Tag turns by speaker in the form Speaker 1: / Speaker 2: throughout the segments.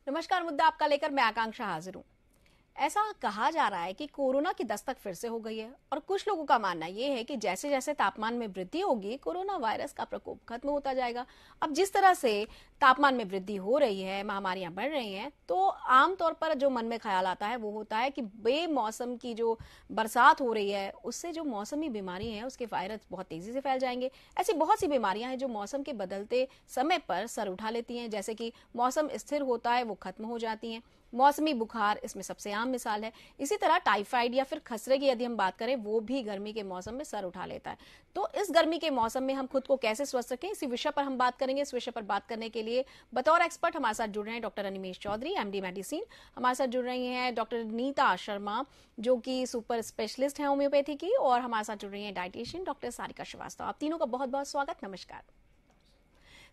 Speaker 1: नमस्कार। मुद्दा आपका लेकर मैं आकांक्षा हाजिर हूँ। ऐसा कहा जा रहा है कि कोरोना की दस्तक फिर से हो गई है और कुछ लोगों का मानना यह है कि जैसे जैसे तापमान में वृद्धि होगी कोरोना वायरस का प्रकोप खत्म होता जाएगा। अब जिस तरह से तापमान में वृद्धि हो रही है, महामारियां बढ़ रही हैं, तो आमतौर पर जो मन में ख्याल आता है वो होता है कि बेमौसम की जो बरसात हो रही है उससे जो मौसमी बीमारी है उसके वायरस बहुत तेजी से फैल जाएंगे। ऐसी बहुत सी बीमारियां हैं जो मौसम के बदलते समय पर सर उठा लेती हैं, जैसे कि मौसम स्थिर होता है वो खत्म हो जाती हैं। मौसमी बुखार इसमें सबसे आम मिसाल है। इसी तरह टाइफाइड या फिर खसरे की यदि हम बात करें वो भी गर्मी के मौसम में सर उठा लेता है। तो इस गर्मी के मौसम में हम खुद को कैसे स्वस्थ रखें, इसी विषय पर हम बात करेंगे। इस विषय पर बात करने के लिए बतौर एक्सपर्ट हमारे साथ जुड़ रहे हैं doctor Animesh Chaudhary, MD medicine. हमारे साथ जुड़ रही हैं डॉक्टर नीता शर्मा जो कि सुपर स्पेशलिस्ट है होम्योपैथी की, और हमारे साथ जुड़ रही है डाइटिशियन डॉक्टर सारिका श्रीवास्तव। आप तीनों का बहुत बहुत स्वागत। नमस्कार।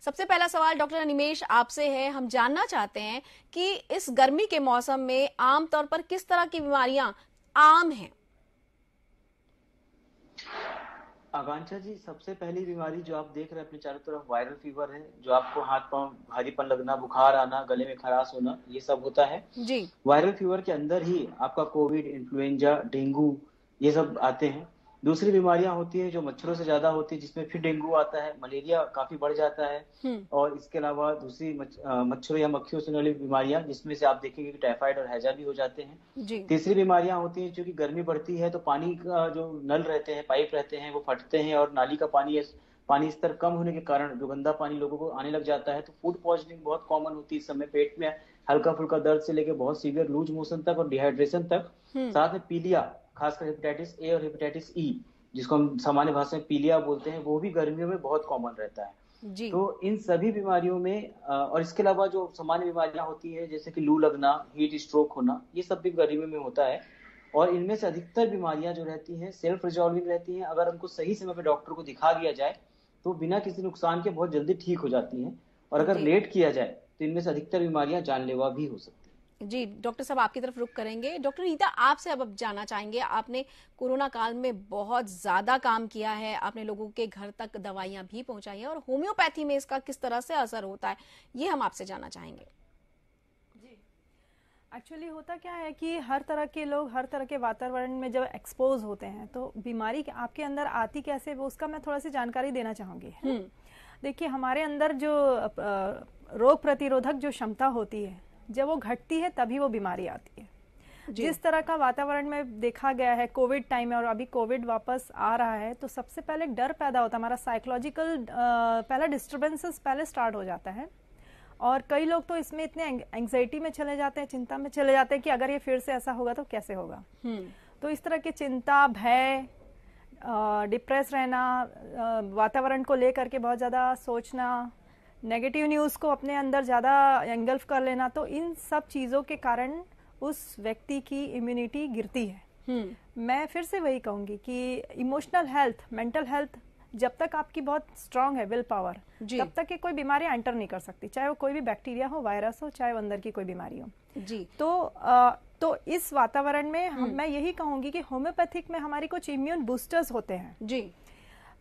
Speaker 1: सबसे पहला सवाल डॉक्टर अनिमेश आपसे है। हम जानना चाहते हैं कि इस गर्मी के मौसम में आमतौर पर किस तरह की बीमारियां आम हैं?
Speaker 2: आकांक्षा जी, सबसे पहली बीमारी जो आप देख रहे हैं अपने चारों तरफ वायरल फीवर है, जो आपको हाथ पांव भारीपन लगना, बुखार आना, गले में खराश होना, ये सब होता है
Speaker 1: जी।
Speaker 2: वायरल फीवर के अंदर ही आपका कोविड, इन्फ्लुएंजा, डेंगू ये सब आते हैं। दूसरी बीमारियां होती है जो मच्छरों से ज्यादा होती है, जिसमें फिर डेंगू आता है, मलेरिया काफी बढ़ जाता है। और इसके अलावा दूसरी मच्छरों या मक्खियों से वाली बीमारियां, जिसमें से आप देखेंगे कि टाइफाइड और हैजा भी हो जाते हैं।
Speaker 1: जी।
Speaker 2: तीसरी बीमारियां होती हैं क्योंकि गर्मी बढ़ती है तो पानी का जो नल रहते हैं, पाइप रहते हैं, वो फटते हैं और नाली का पानी स्तर कम होने के कारण जो गंदा पानी लोगों को आने लग जाता है, तो फूड पॉइजनिंग बहुत कॉमन होती है इस समय। पेट में हल्का फुल्का दर्द से लेकर बहुत सीवियर लूज मोशन तक और डिहाइड्रेशन तक। साथ में पीलिया, खासकर हेपेटाइटिस ए और हेपेटाइटिस ई, जिसको हम सामान्य भाषा में पीलिया बोलते हैं, वो भी गर्मियों में बहुत कॉमन रहता है।
Speaker 1: जी।
Speaker 2: तो इन सभी बीमारियों में और इसके अलावा जो सामान्य बीमारियां होती है जैसे कि लू लगना, हीट स्ट्रोक होना, ये सब भी गर्मियों में होता है। और इनमें से अधिकतर बीमारियां जो रहती हैं सेल्फ रिजॉल्विंग रहती हैं। अगर उनको सही समय पर डॉक्टर को दिखा दिया जाए तो बिना किसी नुकसान के बहुत जल्दी ठीक हो जाती हैं, और अगर लेट किया जाए तो इनमें से अधिकतर बीमारियां जानलेवा भी हो सकती हैं।
Speaker 1: जी डॉक्टर साहब, आपकी तरफ रुख करेंगे। डॉक्टर रीता, आपसे अब जानना चाहेंगे, आपने कोरोना काल में बहुत ज्यादा काम किया है, आपने लोगों के घर तक दवाइयां भी पहुंचाई हैं, और होम्योपैथी में इसका किस तरह से असर होता है ये हम आपसे जानना चाहेंगे।
Speaker 3: जी, एक्चुअली होता क्या है कि हर तरह के लोग हर तरह के वातावरण में जब एक्सपोज होते हैं तो बीमारी आपके अंदर आती कैसे, वो उसका मैं थोड़ा सी जानकारी देना चाहूंगी। देखिए, हमारे अंदर जो रोग प्रतिरोधक जो क्षमता होती है, जब वो घटती है तभी वो बीमारी आती है। जिस तरह का वातावरण में देखा गया है कोविड टाइम में, और अभी कोविड वापस आ रहा है, तो सबसे पहले डर पैदा होता है, हमारा साइकोलॉजिकल पहला डिस्टर्बेंसेस पहले स्टार्ट हो जाता है। और कई लोग तो इसमें इतने एंग्जाइटी में चले जाते हैं, चिंता में चले जाते हैं कि अगर ये फिर से ऐसा होगा तो कैसे होगा। तो इस तरह की चिंता, भय, डिप्रेस रहना, वातावरण को लेकर के बहुत ज़्यादा सोचना, नेगेटिव न्यूज़ को अपने अंदर ज़्यादा एंगल्फ कर लेना, तो इन सब चीज़ों के कारण उस व्यक्ति की इम्यूनिटी गिरती है। मैं फिर से वही कहूँगी कि इमोशनल हेल्थ, मेंटल हेल्थ जब तक आपकी बहुत स्ट्रांग है, विल पावर, तब तक ये कोई बीमारी एंटर नहीं कर सकती, चाहे वो कोई भी बैक्टीरिया हो, वायरस हो, चाहे वो अंदर की कोई बीमारी हो।
Speaker 1: जी।
Speaker 3: तो इस वातावरण में मैं यही कहूंगी कि होम्योपैथिक में हमारी कुछ इम्यून बूस्टर्स होते हैं।
Speaker 1: जी।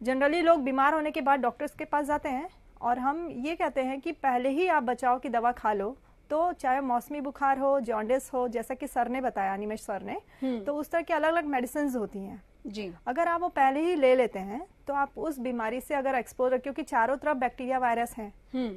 Speaker 3: जनरली लोग बीमार होने के बाद डॉक्टर्स के पास जाते हैं और हम ये कहते हैं कि पहले ही आप बचाव की दवा खा लो, तो चाहे मौसमी बुखार हो, जॉन्डिस हो, जैसा कि सर ने बताया, अनिमेश सर ने, तो उस तरह की अलग अलग मेडिसिन होती हैं।
Speaker 1: जी।
Speaker 3: अगर आप वो पहले ही ले लेते हैं तो आप उस बीमारी से अगर एक्सपोज, क्योंकि चारों तरफ बैक्टीरिया वायरस हैं,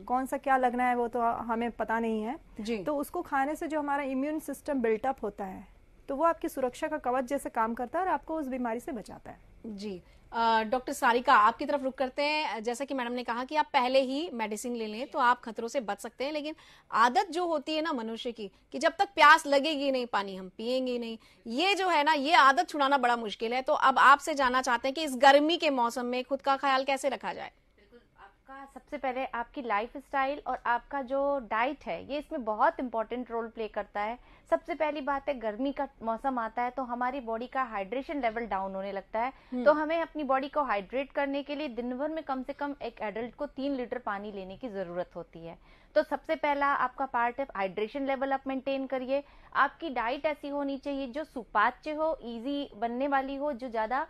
Speaker 3: कौन सा क्या लगना है वो तो हमें पता नहीं है।
Speaker 1: जी।
Speaker 3: तो उसको खाने से जो हमारा इम्यून सिस्टम बिल्टअप होता है, तो वो आपकी सुरक्षा का कवच जैसे काम करता है और आपको उस बीमारी से बचाता है।
Speaker 1: जी। डॉक्टर सारिका, आपकी तरफ रुक करते हैं। जैसा कि मैडम ने कहा कि आप पहले ही मेडिसिन ले लें तो आप खतरों से बच सकते हैं, लेकिन आदत जो होती है ना मनुष्य की, कि जब तक प्यास लगेगी नहीं पानी हम पिएंगे नहीं, ये जो है ना, ये आदत छुड़ाना बड़ा मुश्किल है। तो अब आपसे जानना चाहते हैं कि इस गर्मी के मौसम में खुद का ख्याल कैसे रखा जाए।
Speaker 4: सबसे पहले आपकी लाइफ स्टाइल और आपका जो डाइट है ये इसमें बहुत इंपॉर्टेंट रोल प्ले करता है। सबसे पहली बात है, गर्मी का मौसम आता है तो हमारी बॉडी का हाइड्रेशन लेवल डाउन होने लगता है। तो हमें अपनी बॉडी को हाइड्रेट करने के लिए दिन भर में कम से कम एक एडल्ट को 3 लीटर पानी लेने की जरूरत होती है। तो सबसे पहला आपका पार्ट है हाइड्रेशन लेवल आप मेंटेन करिए। आपकी डाइट ऐसी होनी चाहिए जो सुपाच्य हो, इजी बनने वाली हो, जो ज्यादा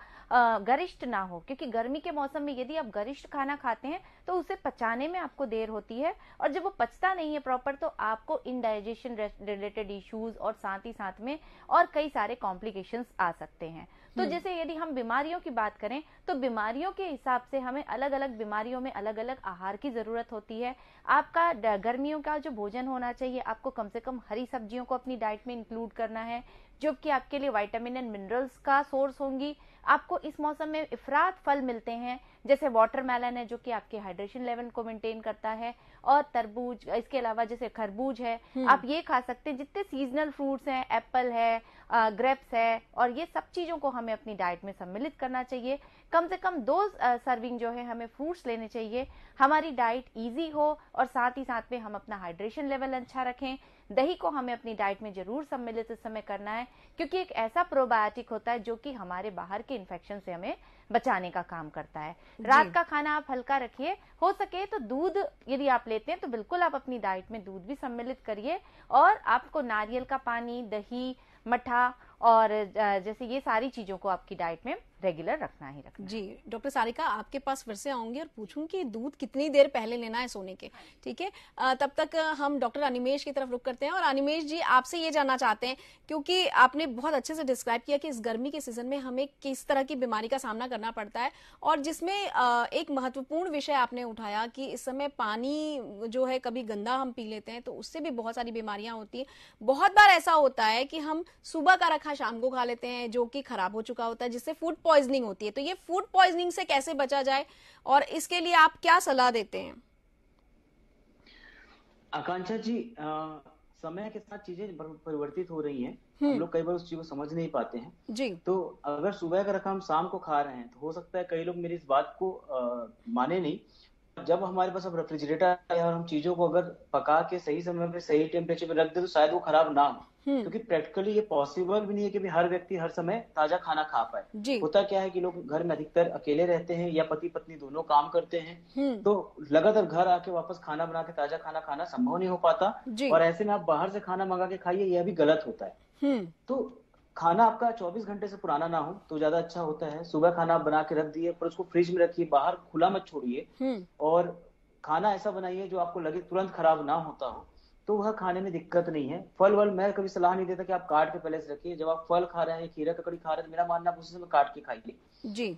Speaker 4: गरिष्ठ ना हो, क्योंकि गर्मी के मौसम में यदि आप गरिष्ठ खाना खाते हैं तो उसे पचाने में आपको देर होती है, और जब वो पचता नहीं है प्रॉपर तो आपको इनडाइजेशन रिलेटेड इश्यूज और साथ ही साथ में और कई सारे कॉम्प्लिकेशंस आ सकते हैं। तो जैसे यदि हम बीमारियों की बात करें तो बीमारियों के हिसाब से हमें अलग अलग बीमारियों में अलग अलग आहार की जरूरत होती है। आपका गर्मियों का जो भोजन होना चाहिए, आपको कम से कम हरी सब्जियों को अपनी डाइट में इंक्लूड करना है, जो कि आपके लिए विटामिन एंड मिनरल्स का सोर्स होंगी। आपको इस मौसम में इफरात फल मिलते हैं, जैसे वाटरमेलन है जो कि आपके हाइड्रेशन लेवल को मेंटेन करता है, और तरबूज, इसके अलावा जैसे खरबूज है, आप ये खा सकते हैं। जितने सीजनल फ्रूट्स हैं, एप्पल है, ग्रेप्स है, और ये सब चीजों को हमें अपनी डाइट में सम्मिलित करना चाहिए। कम से कम 2 सर्विंग जो है हमें फ्रूट्स लेने चाहिए। हमारी डाइट इजी हो और साथ ही साथ में हम अपना हाइड्रेशन लेवल अच्छा रखें। दही को हमें अपनी डाइट में जरूर सम्मिलित इस समय करना है, क्योंकि एक ऐसा प्रोबायोटिक होता है जो कि हमारे बाहर के इन्फेक्शन से हमें बचाने का काम करता है। रात का खाना आप हल्का रखिए, हो सके तो दूध यदि आप लेते हैं तो बिल्कुल आप अपनी डाइट में दूध भी सम्मिलित करिए, और आपको नारियल का पानी, दही, मठा और जैसे ये सारी चीजों को आपकी डाइट में रेगुलर रखना ही रखना।
Speaker 1: जी डॉक्टर सारिका, आपके पास फिर से आऊंगी और पूछूंगी कि दूध कितनी देर पहले लेना है सोने के, ठीक है? तब तक हम डॉक्टर अनिमेश की तरफ रुक करते हैं। और अनिमेश जी, आपसे ये जानना चाहते हैं, क्योंकि आपने बहुत अच्छे से डिस्क्राइब किया कि इस गर्मी के सीजन में हमें किस तरह की बीमारी का सामना करना पड़ता है, और जिसमें एक महत्वपूर्ण विषय आपने उठाया कि इस समय पानी जो है कभी गंदा हम पी लेते हैं तो उससे भी बहुत सारी बीमारियां होती हैं। बहुत बार ऐसा होता है कि हम सुबह का रखा शाम को खा लेते हैं जो कि खराब हो चुका होता है, जिससे फूड पॉइजनिंग होती है। तो ये फूड पॉइजनिंग से कैसे बचा जाए और इसके लिए आप क्या सलाह देते हैं?
Speaker 2: आकांक्षा जी, समय के साथ चीजें परिवर्तित हो रही हैं। हम लोग कई बार उस चीज को समझ नहीं पाते हैं
Speaker 1: जी।
Speaker 2: तो अगर सुबह का रखा हम शाम को खा रहे हैं तो हो सकता है कई लोग मेरी इस बात को माने नहीं। जब हमारे पास अब रेफ्रिजरेटर है और हम चीजों को अगर पका के सही समय पे सही टेम्परेचर पे रख दे तो शायद वो खराब ना हो, क्योंकि प्रैक्टिकली ये पॉसिबल भी नहीं है कि हर व्यक्ति हर समय ताजा खाना खा पाए। होता क्या है कि लोग घर में अधिकतर अकेले रहते हैं या पति पत्नी दोनों काम करते हैं, तो लगातार घर आके वापस खाना बना के ताजा खाना खाना संभव नहीं हो पाता, और ऐसे में आप बाहर से खाना मंगा के खाइए, यह भी गलत होता है। तो खाना आपका 24 घंटे से पुराना ना हो तो ज्यादा अच्छा होता है। सुबह खाना आप बना के रख दिए, पर उसको फ्रिज में रखिए, बाहर खुला मत छोड़िए, और खाना ऐसा बनाइए जो आपको लगे तुरंत खराब ना होता हो, तो वह खाने में दिक्कत नहीं है। फल वल मैं कभी सलाह नहीं देता कि आप काट के पहले से रखिए। जब आप फल खा रहे हैं, खीरा ककड़ी खा रहे हैं, तो मेरा मानना आप उसी समय काट के खाइए
Speaker 1: जी,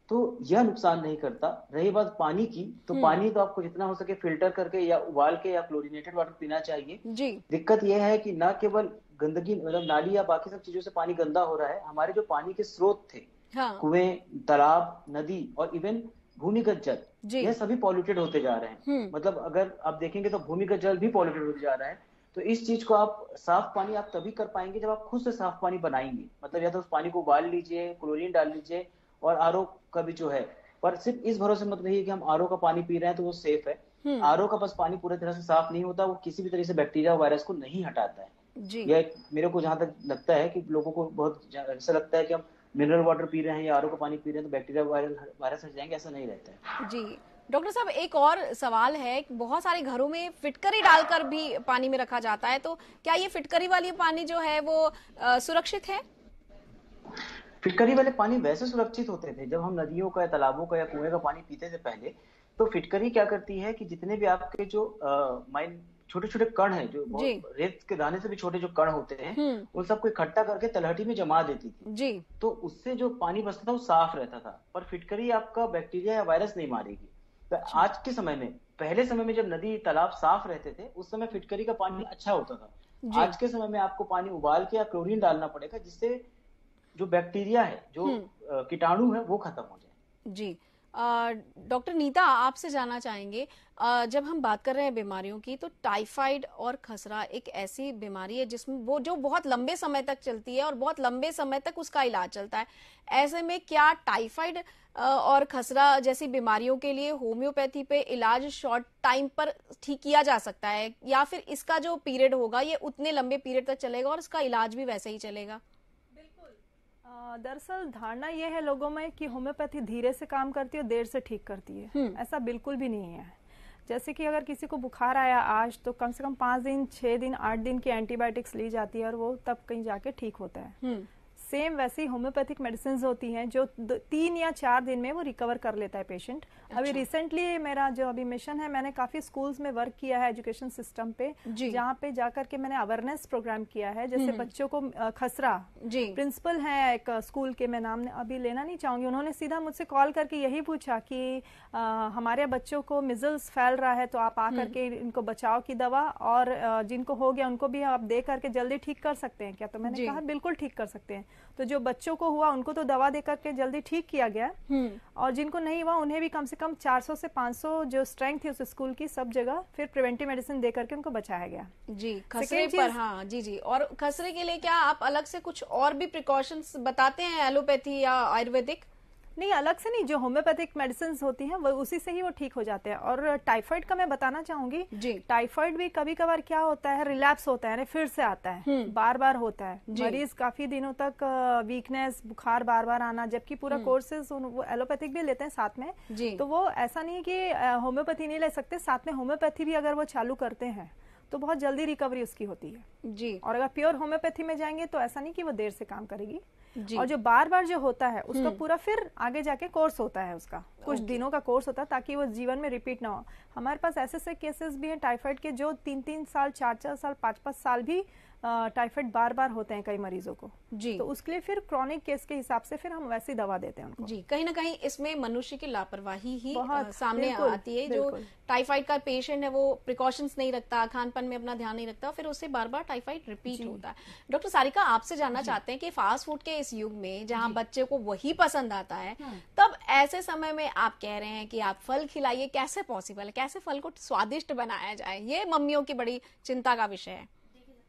Speaker 2: तो यह नुकसान नहीं करता। रही बात पानी की, तो पानी तो आपको जितना हो सके फिल्टर करके या उबाल के या क्लोरीनेटेड वाटर पीना चाहिए
Speaker 1: जी।
Speaker 2: दिक्कत यह है कि न केवल गंदगी, मतलब नाली या बाकी सब चीजों से पानी गंदा हो रहा है, हमारे जो पानी के स्रोत थे, कुएं, तालाब, नदी और इवन भूमिगत जल, यह सभी पॉल्यूटेड होते जा रहे हैं। मतलब अगर आप देखेंगे तो भूमिगत जल भी पॉल्यूटेड होते जा रहा है। तो इस चीज को आप साफ पानी आप तभी कर पाएंगे जब आप खुद से साफ पानी बनाएंगे। मतलब या तो उस पानी को उबाल लीजिए, क्लोरीन डाल लीजिए, और आरओ का भी जो है, पर सिर्फ इस भरोसे मत रहिए कि हम आरओ का पानी पी रहे हैं तो वो सेफ है। आरओ का बस पानी पूरी तरह से साफ नहीं होता, वो किसी भी तरह से बैक्टीरिया वायरस को नहीं हटाता है जी। यह मेरे को जहां तक लगता है कि लोगों को बहुत ऐसा लगता है कि हम मिनरल वाटर पी रहे हैं या आरओ का पानी पी रहे हैं तो बैक्टीरिया वायरस हट जाएंगे, ऐसा नहीं रहता है
Speaker 1: जी। डॉक्टर साहब, एक और सवाल है, बहुत सारे घरों में फिटकरी डालकर भी पानी में रखा जाता है, तो क्या ये फिटकरी वाली पानी जो है वो सुरक्षित है?
Speaker 2: फिटकरी वाले पानी वैसे सुरक्षित होते थे जब हम नदियों का या तालाबों का या कुएं का पानी पीते थे पहले। तो फिटकरी क्या करती है कि जितने भी आपके जो छोटे छोटे कण है, जो रेत के दाने से भी छोटे जो कण होते हैं, उन सबको इकट्ठा करके तलहटी में जमा देती थी जी। तो उससे जो पानी बचता था वो साफ रहता था। पर फिटकरी आपका बैक्टीरिया या वायरस नहीं मारेगी। तो आज के समय में, पहले समय में जब नदी तालाब साफ रहते थे उस समय फिटकरी का पानी अच्छा होता था। आज के समय में आपको पानी उबाल के या क्लोरीन डालना पड़ेगा, जिससे जो बैक्टीरिया है, जो कीटाणु है, वो खत्म हो जाए
Speaker 1: जी। डॉक्टर नीता, आपसे जानना चाहेंगे, जब हम बात कर रहे हैं बीमारियों की, तो टाइफाइड और खसरा एक ऐसी बीमारी है जिसमें वो जो बहुत लंबे समय तक चलती है और बहुत लंबे समय तक उसका इलाज चलता है। ऐसे में क्या टाइफाइड और खसरा जैसी बीमारियों के लिए होम्योपैथी पे इलाज शॉर्ट टाइम पर ठीक किया जा सकता है, या फिर इसका जो पीरियड होगा ये उतने लंबे पीरियड तक चलेगा और इसका इलाज भी वैसे ही चलेगा?
Speaker 3: दरअसल धारणा यह है लोगों में कि होम्योपैथी धीरे से काम करती है और देर से ठीक करती है। ऐसा बिल्कुल भी नहीं है। जैसे कि अगर किसी को बुखार आया आज, तो कम से कम 5 दिन, 6 दिन, 8 दिन की एंटीबायोटिक्स ली जाती है और वो तब कहीं जाके ठीक होता है। सेम वैसी होम्योपैथिक मेडिसिन होती हैं जो 3 या 4 दिन में वो रिकवर कर लेता है पेशेंट। अच्छा। अभी रिसेंटली मेरा जो अभी मिशन है, मैंने काफी स्कूल्स में वर्क किया है एजुकेशन सिस्टम पे, जहाँ पे जाकर के मैंने अवेयरनेस प्रोग्राम किया है। जैसे बच्चों को खसरा, प्रिंसिपल है एक स्कूल के, मैं नाम अभी लेना नहीं चाहूंगी, उन्होंने सीधा मुझसे कॉल करके यही पूछा कि हमारे बच्चों को मिजल्स फैल रहा है, तो आप आकर के इनको बचाव की दवा, और जिनको हो गया उनको भी आप दे करके जल्दी ठीक कर सकते हैं क्या? तो मैंने कहा बिल्कुल ठीक कर सकते हैं। तो जो बच्चों को हुआ उनको तो दवा देकर के जल्दी ठीक किया गया, और जिनको नहीं हुआ उन्हें भी कम से कम 400 से 500 जो स्ट्रेंथ थी उस स्कूल की, सब जगह फिर प्रिवेंटिव मेडिसिन दे करके उनको बचाया गया।
Speaker 1: जी, खसरे पर, हाँ जी। और खसरे के लिए क्या आप अलग से कुछ और भी प्रिकॉशंस बताते हैं, एलोपैथी या आयुर्वेदिक?
Speaker 3: नहीं, अलग से नहीं, जो होम्योपैथिक मेडिसिन होती हैं वो उसी से ही वो ठीक हो जाते हैं। और टाइफाइड का मैं बताना चाहूंगी जी, टाइफाइड भी कभी कभार क्या होता है, रिलैप्स होता है, फिर से आता है, बार बार होता है, मरीज काफी दिनों तक वीकनेस, बुखार बार बार आना, जबकि पूरा कोर्सेज वो एलोपैथिक भी लेते हैं साथ में जी। तो वो ऐसा नहीं कि होम्योपैथी नहीं ले सकते, साथ में होम्योपैथी भी अगर वो चालू करते हैं तो बहुत जल्दी रिकवरी उसकी होती है जी। और अगर प्योर होम्योपैथी में जाएंगे तो ऐसा नहीं कि वो देर से काम करेगी जी। और जो बार बार जो होता है उसका पूरा फिर आगे जाके कोर्स होता है, उसका कुछ दिनों का कोर्स होता है ताकि वो जीवन में रिपीट ना हो। हमारे पास ऐसे केसेस भी हैं टाइफाइड के जो 3-3 साल, 4-4 साल, 5-5 साल भी टाइफाइड बार बार होते हैं कई मरीजों को जी। तो उसके लिए फिर क्रॉनिक केस के हिसाब से फिर हम वैसी दवा देते हैं उनको जी।
Speaker 1: कहीं ना कहीं इसमें मनुष्य की लापरवाही ही सामने आती है। जो टाइफाइड का पेशेंट है वो प्रिकॉशंस नहीं रखता, खानपान में अपना ध्यान नहीं रखता, फिर उससे बार बार टाइफाइड रिपीट होता है। डॉक्टर सारिका, आपसे जानना चाहते हैं कि फास्ट फूड के इस युग में जहाँ बच्चे को वही पसंद आता है, तब ऐसे समय में आप कह रहे हैं कि आप फल खिलाइए, कैसे पॉसिबल है? कैसे फल को स्वादिष्ट बनाया जाए? ये मम्मियों की बड़ी चिंता का विषय है।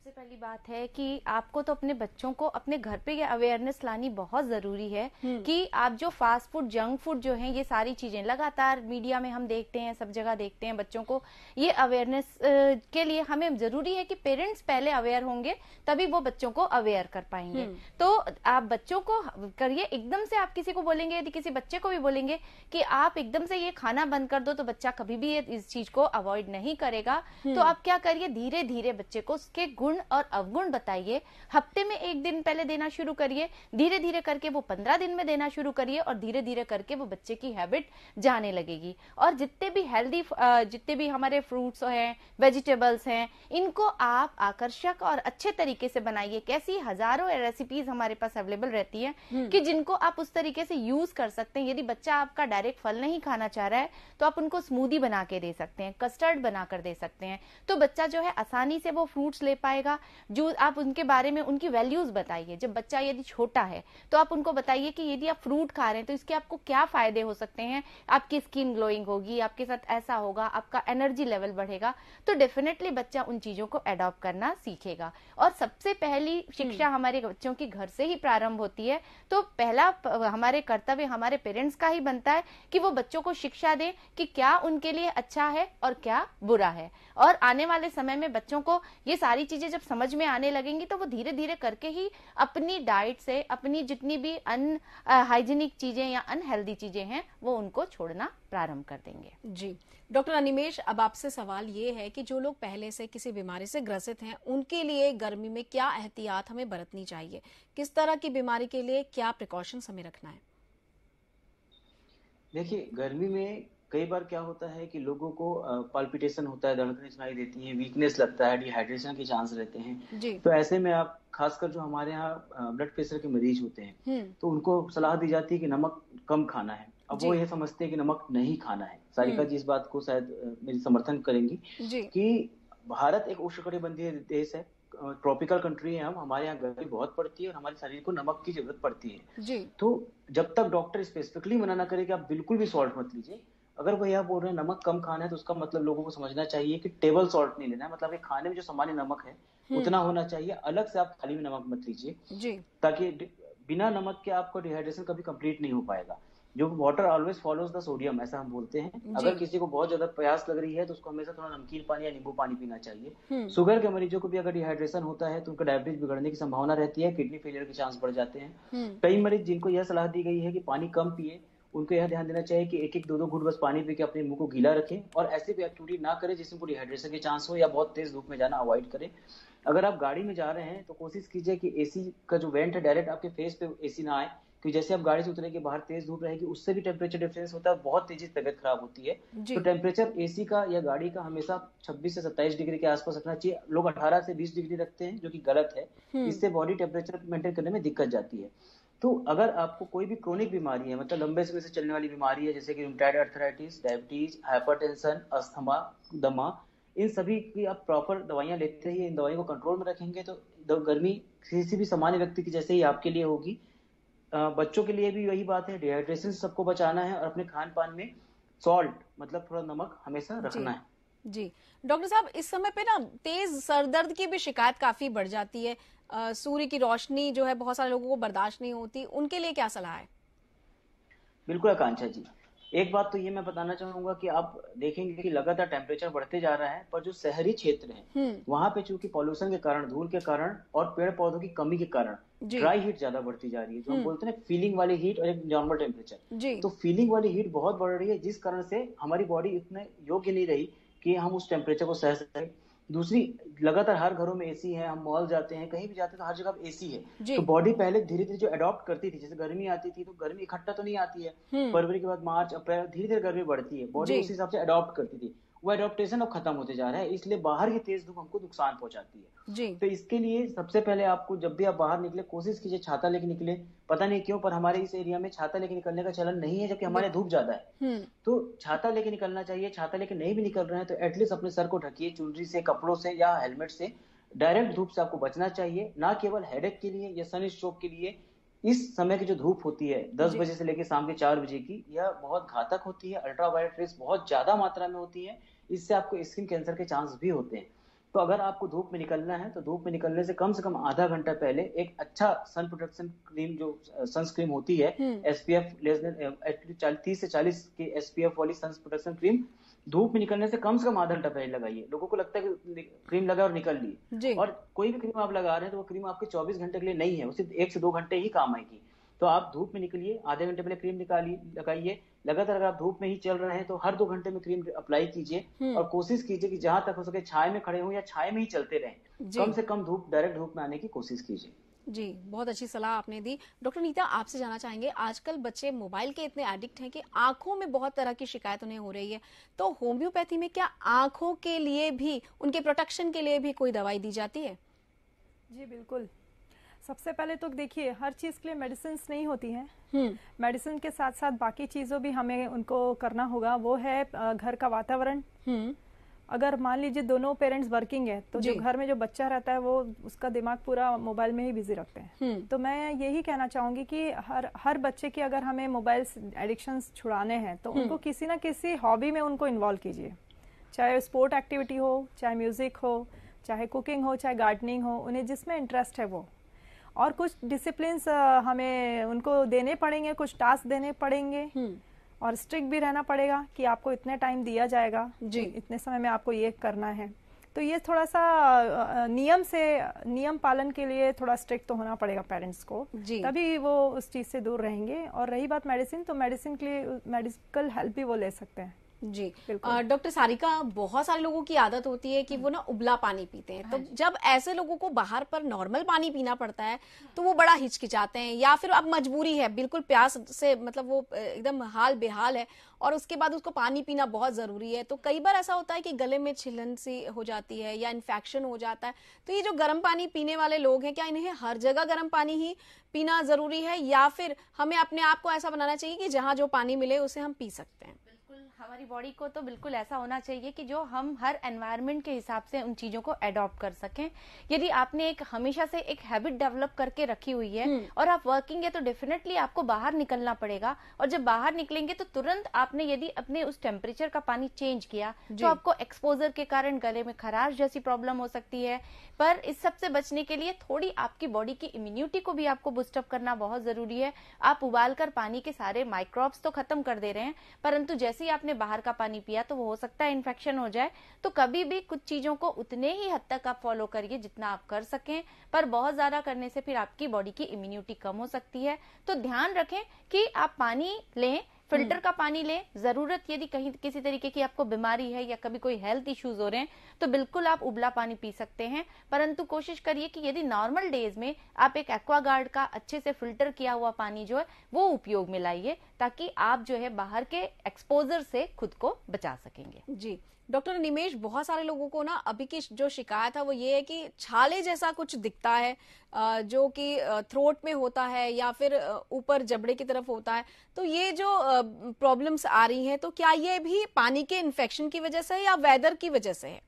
Speaker 4: सबसे पहली बात है कि आपको तो अपने बच्चों को अपने घर पे ये अवेयरनेस लानी बहुत जरूरी है कि आप जो फास्ट फूड, जंक फूड जो है, ये सारी चीजें लगातार मीडिया में हम देखते हैं, सब जगह देखते हैं बच्चों को। ये अवेयरनेस के लिए हमें जरूरी है कि पेरेंट्स पहले अवेयर होंगे, तभी वो बच्चों को अवेयर कर पाएंगे। तो आप बच्चों को करिए, एकदम से आप किसी को बोलेंगे, यदि किसी बच्चे को भी बोलेंगे कि आप एकदम से ये खाना बंद कर दो, तो बच्चा कभी भी इस चीज को अवॉइड नहीं करेगा। तो आप क्या करिए, धीरे धीरे बच्चे को उसके गुण और अवगुण बताइए। हफ्ते में 1 दिन पहले देना शुरू करिए, धीरे धीरे करके वो 15 दिन में देना शुरू करिए, और धीरे धीरे करके वो बच्चे की हैबिट जाने लगेगी। और जितने भी हेल्दी, जितने भी हमारे फ्रूट्स हैं, वेजिटेबल्स हैं, इनको आप आकर्षक और अच्छे तरीके से बनाइए। कैसी हजारों रेसिपीज हमारे पास अवेलेबल रहती हैं कि जिनको आप उस तरीके से यूज कर सकते हैं। यदि बच्चा आपका डायरेक्ट फल नहीं खाना चाह रहा है तो आप उनको स्मूदी बना के दे सकते हैं, कस्टर्ड बनाकर दे सकते हैं, तो बच्चा जो है आसानी से वो फ्रूट्स ले पाएगा। जो आप उनके बारे में उनकी वैल्यूज बताइए। जब बच्चा यदि छोटा है तो आप उनको बताइए कि यदि आप फ्रूट खा रहे हैं तो इसके आपको क्या फायदे हो सकते हैं, आपकी स्किन ग्लोइंग होगी, आपके साथ ऐसा होगा, आपका एनर्जी लेवल बढ़ेगा। तो डेफिनेटली बच्चा उन चीजों को अडॉप्ट करना सीखेगा। और सबसे पहली शिक्षा हमारे बच्चों की घर से ही प्रारंभ होती है। तो पहला हमारे कर्तव्य हमारे पेरेंट्स का ही बनता है कि वो बच्चों को शिक्षा दें कि क्या उनके लिए अच्छा है और क्या बुरा है। और आने वाले समय में बच्चों को ये सारी चीजें जब समझ में आने लगेंगी तो वो धीरे धीरे करके ही अपनी डाइट से, अपनी जितनी भी हाइजीनिक चीजें या अनहेल्दी चीजें हैं, वो उनको छोड़ना प्रारंभ कर देंगे
Speaker 1: जी। डॉक्टर अनिमेश, अब आपसे सवाल ये है कि जो लोग पहले से किसी बीमारी से ग्रसित हैं, उनके लिए गर्मी में क्या एहतियात हमें बरतनी चाहिए? किस तरह की बीमारी के लिए क्या प्रिकॉशंस हमें रखना है?
Speaker 2: देखिए, गर्मी में कई बार क्या होता है कि लोगों को पाल्पिटेशन होता है, धड़कनें सुनाई देती हैं, वीकनेस लगता है, डिहाइड्रेशन के चांस रहते हैं जी। तो ऐसे में आप खासकर जो हमारे यहाँ ब्लड प्रेशर के मरीज होते हैं तो उनको सलाह दी जाती है कि नमक कम खाना है। अब वो ये समझते हैं कि नमक नहीं खाना है। सारिका जी इस बात को शायद मेरी समर्थन करेंगी कि भारत एक उष्णकटिबंधीय देश है, ट्रॉपिकल कंट्री है, हमारे यहाँ गर्मी बहुत पड़ती है और हमारे शरीर को नमक की जरूरत पड़ती है जी। तो जब तक डॉक्टर स्पेसिफिकली मना ना करे कि आप बिल्कुल भी सॉल्ट मत लीजिए, अगर वो यह बोल रहे हैं नमक कम खाना है तो उसका मतलब लोगों को समझना चाहिए कि टेबल सॉल्ट नहीं लेना है, मतलब खाने में जो सामान्य नमक है उतना होना चाहिए, अलग से आप थाली में नमक मत लीजिए, ताकि बिना नमक के आपको डिहाइड्रेशन कभी कंप्लीट नहीं हो पाएगा। जो water always follows the sodium, ऐसा हम बोलते हैं। अगर किसी को बहुत ज्यादा प्यास लग रही है तो उसको हमेशा थोड़ा नमकीन पानी या नींबू पानी पीना चाहिए। शुगर के मरीजों को भी अगर डिहाइड्रेशन होता है तो उनका डायबिटीज बिगड़ने की संभावना रहती है, किडनी फेलियर के चांस बढ़ जाते हैं। कई मरीज जिनको यह सलाह दी गई है कि पानी कम पिए, उनको यह ध्यान देना चाहिए कि एक एक दो दो घूंट बस पानी पी के अपने मुंह को गीला रखें, और ऐसी भी एक्टिविटी ना करें जिसमें पूरी डिहाइड्रेशन के चांस हो, या बहुत तेज धूप में जाना अवॉइड करें। अगर आप गाड़ी में जा रहे हैं तो कोशिश कीजिए कि एसी का जो वेंट है डायरेक्ट आपके फेस पे एसी ना आए, क्योंकि जैसे आप गाड़ी से उतरेंगे बाहर तेज धूप रहेगी, उससे भी टेम्परेचर डिफरेंस होता है, बहुत तेजी से तबियत खराब होती है। तो टेम्परेचर एसी का या गाड़ी का हमेशा 26 से 27 डिग्री के आसपास रखना चाहिए। लोग 18 से 20 डिग्री रखते हैं, जो कि गलत है। इससे बॉडी टेम्परेचर मेंटेन करने में दिक्कत जाती है। तो अगर आपको कोई भी क्रोनिक बीमारी है, मतलब लंबे समय से चलने वाली बीमारी है, जैसे कि rheumatoid arthritis, diabetes, hypertension, asthma, दमा, इन सभी की आप प्रॉपर दवाइयां लेते रहिए। इन दवाइयों को कंट्रोल में रखेंगे तो गर्मी किसी भी सामान्य व्यक्ति की जैसे ही आपके लिए होगी। बच्चों के लिए भी वही बात है, डिहाइड्रेशन से सबको बचाना है, और अपने खान पान में सॉल्ट मतलब थोड़ा नमक हमेशा रखना है।
Speaker 1: जी डॉक्टर साहब, इस समय पे ना तेज सरदर्द की भी शिकायत काफी बढ़ जाती है। सूर्य की रोशनी जो है बहुत सारे लोगों को बर्दाश्त नहीं होती, उनके लिए क्या सलाह है?
Speaker 2: बिल्कुल आकांक्षा जी, एक बात तो ये मैं बताना चाहूंगा कि आप देखेंगे कि लगातार टेम्परेचर बढ़ते जा रहा है, पर जो शहरी क्षेत्र है वहां पे चूंकि पॉल्यूशन के कारण, धूल के कारण और पेड़ पौधों की कमी के कारण ड्राई हीट ज्यादा बढ़ती जा रही है, जो हम बोलते हैं फीलिंग वाली हीट और एक नॉर्मल टेम्परेचर। तो फीलिंग वाली हीट बहुत बढ़ रही है, जिस कारण से हमारी बॉडी इतने योग्य नहीं रही कि हम उस टेम्परेचर को सह सकें। दूसरी, लगातार हर घरों में एसी है, हम मॉल जाते हैं, कहीं भी जाते हैं तो हर जगह एसी है। तो बॉडी पहले धीरे धीरे जो अडॉप्ट करती थी, जैसे गर्मी आती थी तो गर्मी इकट्ठा तो नहीं आती है, फरवरी के बाद मार्च अप्रैल धीरे धीरे गर्मी बढ़ती है, बॉडी उस हिसाब से अडॉप्ट करती थी। वो एडॉप्टेशन अब खत्म होते जा रहा है, इसलिए बाहर की तेज धूप हमको नुकसान पहुंचाती है। तो इसके लिए सबसे पहले आपको जब भी आप बाहर निकले कोशिश कीजिए छाता लेके निकले। पता नहीं क्यों पर हमारे इस एरिया में छाता लेके निकलने का चलन नहीं है, जबकि हमारे धूप ज्यादा है। तो छाता लेके निकलना चाहिए। छाता लेके नहीं भी निकल रहे हैं तो एटलीस्ट अपने सर को ढकिए चुनरी से, कपड़ों से या हेलमेट से। डायरेक्ट धूप से आपको बचना चाहिए, ना केवल हेडेक के लिए या सन स्ट्रोक के लिए। इस समय की जो धूप होती है 10 बजे से लेकर शाम के 4 बजे की, यह बहुत घातक होती है। अल्ट्रावायलेट रेस बहुत ज्यादा मात्रा में होती है, इससे आपको स्किन कैंसर के चांस भी होते हैं। तो अगर आपको धूप में निकलना है तो धूप में निकलने से कम आधा घंटा पहले एक अच्छा सन प्रोटेक्शन क्रीम, जो सनस्क्रीन होती है SPF लेस देन 30 से 40 के SPF वाली सन प्रोटेक्शन क्रीम धूप में निकलने से कम आधा घंटा पहले लगाइए। लोगों को लगता है कि क्रीम लगा और निकल ली, और कोई भी क्रीम आप लगा रहे हैं तो वो क्रीम आपके 24 घंटे के लिए नहीं है, वो सिर्फ 1 से 2 घंटे ही काम आएगी। तो आप धूप में निकलिए, आधे घंटे पहले क्रीम लगाइए। लगातार अगर आप धूप में ही चल रहे हैं तो हर 2 घंटे में क्रीम अप्लाई कीजिए, और कोशिश कीजिए कि जहां तक हो सके छाए में खड़े हो या छाए में ही चलते रहें। कम से कम डायरेक्ट धूप में आने की कोशिश कीजिए।
Speaker 1: जी, बहुत अच्छी सलाह आपने दी। डॉक्टर नीता, आपसे जानना चाहेंगे, आजकल बच्चे मोबाइल के इतने एडिक्ट हैं कि आंखों में बहुत तरह की शिकायत उन्हें हो रही है, तो होम्योपैथी में क्या आंखों के लिए भी, उनके प्रोटेक्शन के लिए भी कोई दवाई दी जाती है?
Speaker 3: जी बिल्कुल। सबसे पहले तो देखिए, हर चीज के लिए मेडिसिन नहीं होती हैं। मेडिसिन के साथ साथ बाकी चीजों भी हमें उनको करना होगा। वो है घर का वातावरण। अगर मान लीजिए दोनों पेरेंट्स वर्किंग है तो जो घर में जो बच्चा रहता है वो उसका दिमाग पूरा मोबाइल में ही बिजी रखते हैं। तो मैं यही कहना चाहूंगी कि हर बच्चे की अगर हमें मोबाइल एडिक्शंस छुड़ाने हैं तो उनको किसी ना किसी हॉबी में उनको इन्वॉल्व कीजिए, चाहे स्पोर्ट एक्टिविटी हो, चाहे म्यूजिक हो, चाहे कुकिंग हो, चाहे गार्डनिंग हो, उन्हें जिसमें इंटरेस्ट है वो। और कुछ डिसिप्लिन्स हमें उनको देने पड़ेंगे, कुछ टास्क देने पड़ेंगे, और स्ट्रिक्ट भी रहना पड़ेगा कि आपको इतने टाइम दिया जाएगा जी, इतने समय में आपको ये करना है। तो ये थोड़ा सा नियम पालन के लिए थोड़ा स्ट्रिक्ट तो होना पड़ेगा पेरेंट्स को, तभी वो उस चीज से दूर रहेंगे। और रही बात मेडिसिन, तो मेडिसिन के लिए मेडिकल हेल्प भी वो ले सकते हैं।
Speaker 1: जी डॉक्टर सारिका, बहुत सारे लोगों की आदत होती है कि वो ना उबला पानी पीते हैं, तो जब ऐसे लोगों को बाहर पर नॉर्मल पानी पीना पड़ता है तो वो बड़ा हिचकिचाते हैं, या फिर अब मजबूरी है, बिल्कुल प्यास से मतलब वो एकदम हाल बेहाल है और उसके बाद उसको पानी पीना बहुत जरूरी है, तो कई बार ऐसा होता है कि गले में छिलन सी हो जाती है या इन्फेक्शन हो जाता है। तो ये जो गर्म पानी पीने वाले लोग हैं, क्या इन्हें हर जगह गर्म पानी ही पीना जरूरी है, या फिर हमें अपने आप को ऐसा बनाना चाहिए कि जहाँ जो पानी मिले उसे हम पी सकते हैं?
Speaker 4: हमारी बॉडी को तो बिल्कुल ऐसा होना चाहिए कि जो हम हर एनवायरनमेंट के हिसाब से उन चीजों को अडॉप्ट कर सकें। यदि आपने हमेशा से एक हैबिट डेवलप करके रखी हुई है और आप वर्किंग है तो डेफिनेटली आपको बाहर निकलना पड़ेगा, और जब बाहर निकलेंगे तो तुरंत आपने यदि अपने उस टेम्परेचर का पानी चेंज किया तो आपको एक्सपोजर के कारण गले में खराश जैसी प्रॉब्लम हो सकती है। पर इस सब से बचने के लिए थोड़ी आपकी बॉडी की इम्यूनिटी को भी आपको बूस्टअप करना बहुत जरूरी है। आप उबाल कर पानी के सारे माइक्रोब्स तो खत्म कर दे रहे हैं, परंतु जैसे ही आपने बाहर का पानी पिया तो वो हो सकता है इन्फेक्शन हो जाए। तो कभी भी कुछ चीजों को उतने ही हद तक आप फॉलो करिए जितना आप कर सकें, पर बहुत ज्यादा करने से फिर आपकी बॉडी की इम्यूनिटी कम हो सकती है। तो ध्यान रखें कि आप पानी लें, फिल्टर का पानी लें। जरूरत यदि कहीं किसी तरीके की आपको बीमारी है या कभी कोई हेल्थ इश्यूज हो रहे हैं तो बिल्कुल आप उबला पानी पी सकते हैं, परंतु कोशिश करिए कि यदि नॉर्मल डेज में आप एक एक्वागार्ड का अच्छे से फिल्टर किया हुआ पानी जो है वो उपयोग में लाइए, ताकि आप जो है बाहर के एक्सपोजर से खुद को बचा सकेंगे।
Speaker 1: जी डॉक्टर निमेश, बहुत सारे लोगों को ना अभी की जो शिकायत है वो ये है कि छाले जैसा कुछ दिखता है, जो कि थ्रोट में होता है या फिर ऊपर जबड़े की तरफ होता है। तो ये जो प्रॉब्लम्स आ रही हैं, तो क्या ये भी पानी के इन्फेक्शन की वजह से है या वेदर की वजह से है?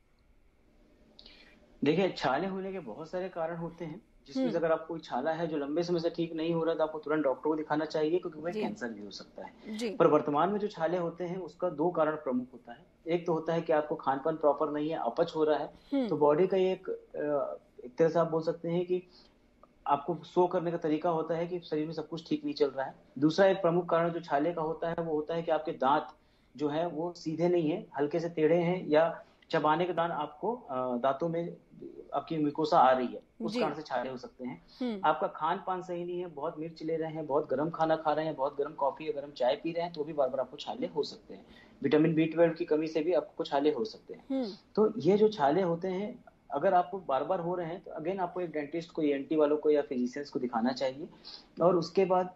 Speaker 2: देखिए, छाले होने के बहुत सारे कारण होते हैं, जिसमें से अगर आपको कोई छाला है जो लंबे समय से ठीक नहीं हो रहा, तो आपको तुरंत डॉक्टर को दिखाना चाहिए, क्योंकि वह कैंसर भी हो सकता है। पर वर्तमान में जो छाले होते हैं उसका 2 कारण प्रमुख होता है। एक तो होता है कि आपको खान पान प्रॉपर नहीं है, अपच हो रहा है, तो बॉडी का एक तरह से आप बोल सकते हैं कि आपको शो करने का तरीका होता है कि शरीर में सब कुछ ठीक नहीं चल रहा है। दूसरा एक प्रमुख कारण जो छाले का होता है वो होता है कि आपके दांत जो है वो सीधे नहीं है, हल्के से टेढ़े हैं, या चबाने के दौरान आपको दांतों में आपकी म्यूकोसा आ रही है, उस कारण से छाले हो सकते हैं। आपका खान पान सही नहीं है, बहुत मिर्च ले रहे हैं, बहुत गर्म खाना खा रहे हैं, बहुत गर्म कॉफी या गर्म चाय पी रहे हैं, तो भी बार बार आपको छाले हो सकते हैं। विटामिन B12 की कमी से भी आपको छाले हो सकते हैं। तो ये जो छाले होते हैं, अगर आपको बार बार हो रहे हैं तो अगेन आपको एक डेंटिस्ट को, ENT वालों को या फिजिशियंस को दिखाना चाहिए, और उसके बाद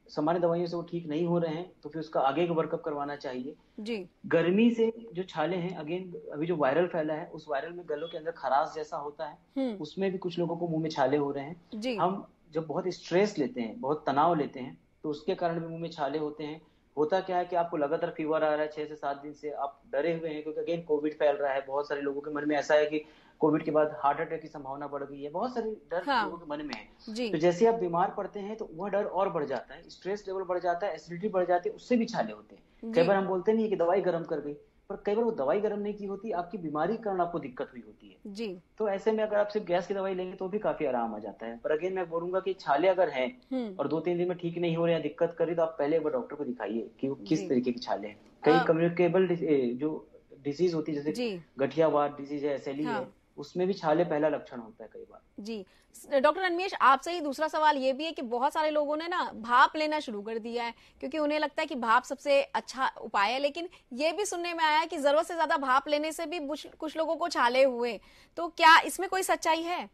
Speaker 2: सामान्य दवाइयों से वो ठीक नहीं हो रहे हैं तो फिर उसका आगे का वर्कअप करवाना चाहिए।
Speaker 1: जी।
Speaker 2: गर्मी से जो छाले हैं, अगेन अभी जो वायरल फैला है, उस वायरल में गलों के अंदर खराश जैसा होता है, उसमें भी कुछ लोगों को मुंह में छाले हो रहे हैं। हम जब बहुत स्ट्रेस लेते हैं, बहुत तनाव लेते हैं, तो उसके कारण भी मुंह में छाले होते हैं। होता क्या है कि आपको लगातार फीवर आ रहा है 6 से 7 दिन से, आप डरे हुए हैं, क्योंकि अगेन कोविड फैल रहा है। बहुत सारे लोगों के मन में ऐसा है कि कोविड के बाद हार्ट अटैक की संभावना बढ़ गई है, बहुत सारे डर लोगों के मन में है। तो जैसे आप बीमार पड़ते हैं तो वह डर और बढ़ जाता है, स्ट्रेस लेवल बढ़ जाता है, एसिडिटी बढ़ जाती है, उससे भी छाले होते हैं। कई बार हम बोलते नहीं है कि दवाई गर्म कर गई, पर कई बार वो दवाई गर्म नहीं की होती, आपकी बीमारी के कारण आपको दिक्कत हुई होती है।
Speaker 1: जी।
Speaker 2: तो ऐसे में अगर आप सिर्फ गैस की दवाई लेंगे तो भी काफी आराम आ जाता है। पर अगेन मैं बोलूंगा कि छाले अगर हैं और 2-3 दिन में ठीक नहीं हो रहे हैं, दिक्कत करी, तो आप पहले एक बार डॉक्टर को दिखाइए कि वो किस तरीके के छाले हैं। कई कम्युनिकेबल जो डिजीज होती है, जैसे गठियावात डिजीज है, SLE है, उसमें भी छाले पहला लक्षण होता है कई बार।
Speaker 1: जी डॉक्टर अनमेश, आपसे ही दूसरा सवाल ये भी है कि बहुत सारे लोगों ने ना भाप लेना शुरू कर दिया है, क्योंकि उन्हें लगता है कि भाप सबसे अच्छा उपाय है, लेकिन ये भी सुनने में आया है कि जरूरत से ज्यादा भाप लेने से भी कुछ लोगों को छाले हुए। तो क्या इसमें कोई सच्चाई है?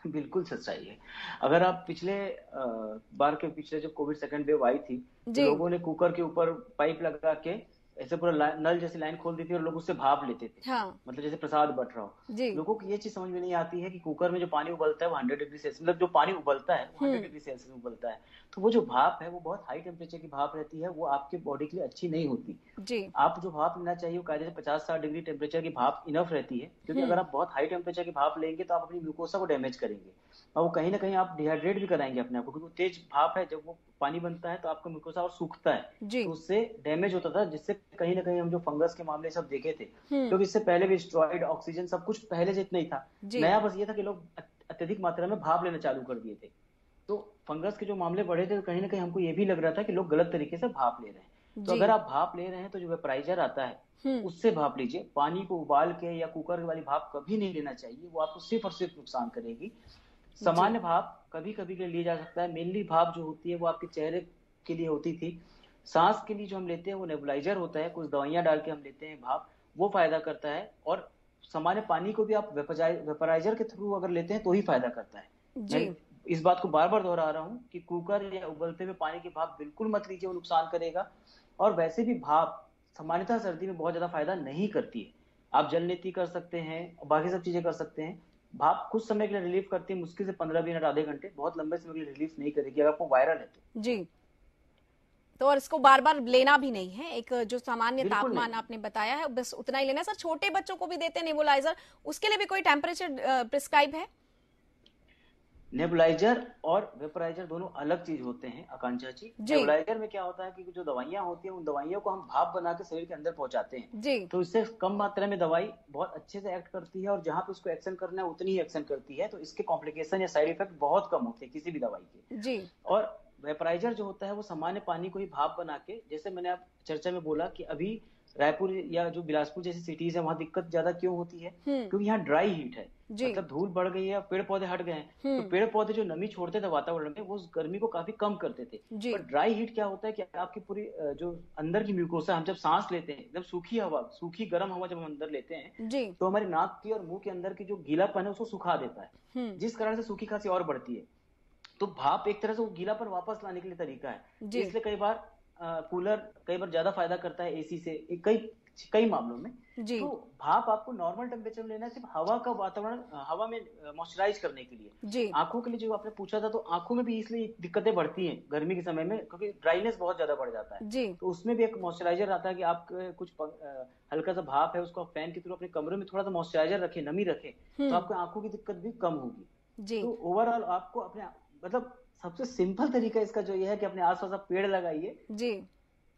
Speaker 2: बिल्कुल सच्चाई है। अगर आप पिछले जब कोविड सेकंड वेव आई थी, तो लोगों ने कुकर के ऊपर पाइप लगा के ऐसे पूरा नल जैसी लाइन खोल दी थी और लोग उससे भाप लेते थे। मतलब जैसे प्रसाद बट रहा हो। लोगों को ये चीज समझ में नहीं आती है कि कुकर में जो पानी उबलता है वो 100 डिग्री सेल्सियस, मतलब जो पानी उबलता है वो 100 डिग्री सेल्सियस में उबलता है। तो वो जो भाप है वो बहुत हाई टेम्परेचर की भाप रहती है, वो आपके बॉडी के लिए अच्छी नहीं होती। आप जो भाप लेना चाहिए वो कायदे से 50-60 डिग्री टेम्परेचर की भाप इनफ रहती है, क्योंकि अगर आप बहुत हाई टेम्परेचर की भाप लेंगे तो आप अपनी ग्लूकोसा को डैमेज करेंगे, और वो कहीं ना कहीं आप डिहाइड्रेट भी कराएंगे अपने आप को, क्योंकि तेज भाप है, जब वो पानी बनता है तो आपका ग्लूकोसा और सूखता है, तो उससे डैमेज होता था, जिससे कहीं ना कहीं हम जो फंगस के मामले सब देखे थे, क्योंकि इससे पहले भी स्टेरॉइड, ऑक्सीजन सब कुछ पहले से इतना ही था। नया बस ये था कि लोग अत्यधिक मात्रा में भाप लेना चालू कर दिए थे, तो फंगस के जो मामले बढ़े थे, तो कहीं ना कहीं हमको ये भी लग रहा था कि लोग गलत तरीके से भाप ले रहे हैं। तो अगर आप भाप ले रहे हैं तो जो वेपराइजर आता है उससे भाप लीजिए। पानी को उबाल के या कुकर वाली भाप कभी नहीं लेना चाहिए, वो आपको सिर्फ और सिर्फ नुकसान करेगी। सामान्य भाप कभी कभी के लिए लिया जा सकता है। मेनली भाप जो होती है वो आपके चेहरे के लिए होती थी। सांस के लिए जो हम लेते हैं वो नेबुलाइजर होता है, कुछ दवाइयां डाल के हम लेते हैं भाप, वो फायदा करता है। और सामान्य पानी को भी आप वेपराइजर के थ्रू अगर लेते हैं तो ही फायदा करता है। मैं इस बात को बार बार दोहरा रहा हूँ कि कुकर या उबलते हुए पानी की भाप बिल्कुल मत लीजिए, वो नुकसान करेगा। और वैसे भी भाप सामान्यतः सर्दी में बहुत ज्यादा फायदा नहीं करती है। आप जल नीति कर सकते हैं और बाकी सब चीजें कर सकते हैं। भाप कुछ समय के लिए रिलीफ करती है, मुश्किल से 15 मिनट आधे घंटे, बहुत लंबे समय के लिए रिलीफ नहीं करेगी अगर आपको वायरल है तो।
Speaker 1: जी, तो और इसको बार बार लेना भी नहीं है, एक जो सामान्य तापमान आपने बताया है बस उतना ही लेना है। सर, छोटे बच्चों को भी देते हैं नेबुलाइजर, उसके लिए भी कोई टेम्परेचर प्रिस्क्राइब है?
Speaker 2: नेबुलाइजर और वेपराइजर दोनों अलग चीज होते हैं आकांक्षा जी। नेबुलाइजर में क्या होता है कि जो दवाइयां होती हैं उन दवाइयों को हम भाप बना के शरीर के अंदर पहुंचाते हैं, तो इससे कम मात्रा में दवाई बहुत अच्छे से एक्ट करती है और जहां पे उसको एक्शन करना है उतनी ही एक्शन करती है, तो इसके कॉम्प्लिकेशन या साइड इफेक्ट बहुत कम होते हैं किसी भी दवाई के। और वेपराइजर जो होता है वो सामान्य पानी को ही भाप बना के, जैसे मैंने आप चर्चा में बोला कि अभी रायपुर या जो बिलासपुर जैसी सिटीज है वहां दिक्कत ज्यादा क्यों होती है, क्योंकि यहाँ ड्राई हीट है। मतलब धूल बढ़ गई है, पेड़ पौधे हट गए हैं, तो पेड़ पौधे जो नमी छोड़ते थे वातावरण में वो उस गर्मी को काफी कम करते थे। पर ड्राई हीट क्या होता है कि आपकी पूरी जो अंदर की म्यूकोसा, हम जब सांस लेते हैं, जब सूखी हवा, सूखी गर्म हवा जब हम अंदर लेते हैं तो हमारी नाक की और मुंह के अंदर की जो गीलापन है उसको सुखा देता है, जिस कारण से सूखी खांसी और बढ़ती है। तो भाप एक तरह से वो गीलापन वापस लाने के लिए तरीका है, इसलिए कई बार कूलर कई बार ज्यादा फायदा करता है एसी से, कई मामलों में। तो भाप आपको नॉर्मल टेम्परेचर में लेना है, सिर्फ हवा का वातावरण, हवा में मॉइस्चराइज करने के लिए। आंखों के लिए जो आपने पूछा था, तो आंखों में भी इसलिए दिक्कतें बढ़ती हैं गर्मी के समय में, क्योंकि ड्राइनेस बहुत ज्यादा बढ़ जाता है। तो उसमें भी एक मॉइस्चराइजर आता है कि आप कुछ हल्का सा भाप है उसको फैन के थ्रू अपने कमरे में थोड़ा सा मॉइस्चराइजर रखें, नमी रखें, तो आपको आंखों की दिक्कत भी कम होगी। तो ओवरऑल आपको अपने मतलब सबसे सिंपल तरीका इसका जो ये है कि अपने आसपास आप पेड़ लगाइए।
Speaker 1: जी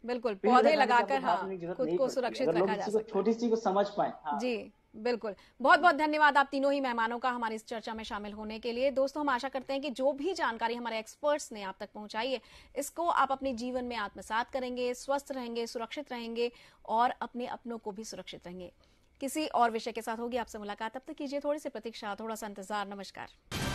Speaker 1: बिल्कुल, पौधे लगाकर हाँ खुद को सुरक्षित रखा जा सकता है,
Speaker 2: छोटी सी को समझ पाए। हाँ।
Speaker 1: जी बिल्कुल, बहुत बहुत धन्यवाद आप तीनों ही मेहमानों का हमारी इस चर्चा में शामिल होने के लिए। दोस्तों, हम आशा करते हैं कि जो भी जानकारी हमारे एक्सपर्ट्स ने आप तक पहुंचाई है, इसको आप अपने जीवन में आत्मसात करेंगे, स्वस्थ रहेंगे, सुरक्षित रहेंगे और अपने अपनों को भी सुरक्षित रहेंगे। किसी और विषय के साथ होगी आपसे मुलाकात, तब तक कीजिए थोड़ी सी प्रतीक्षा, थोड़ा सा इंतजार। नमस्कार।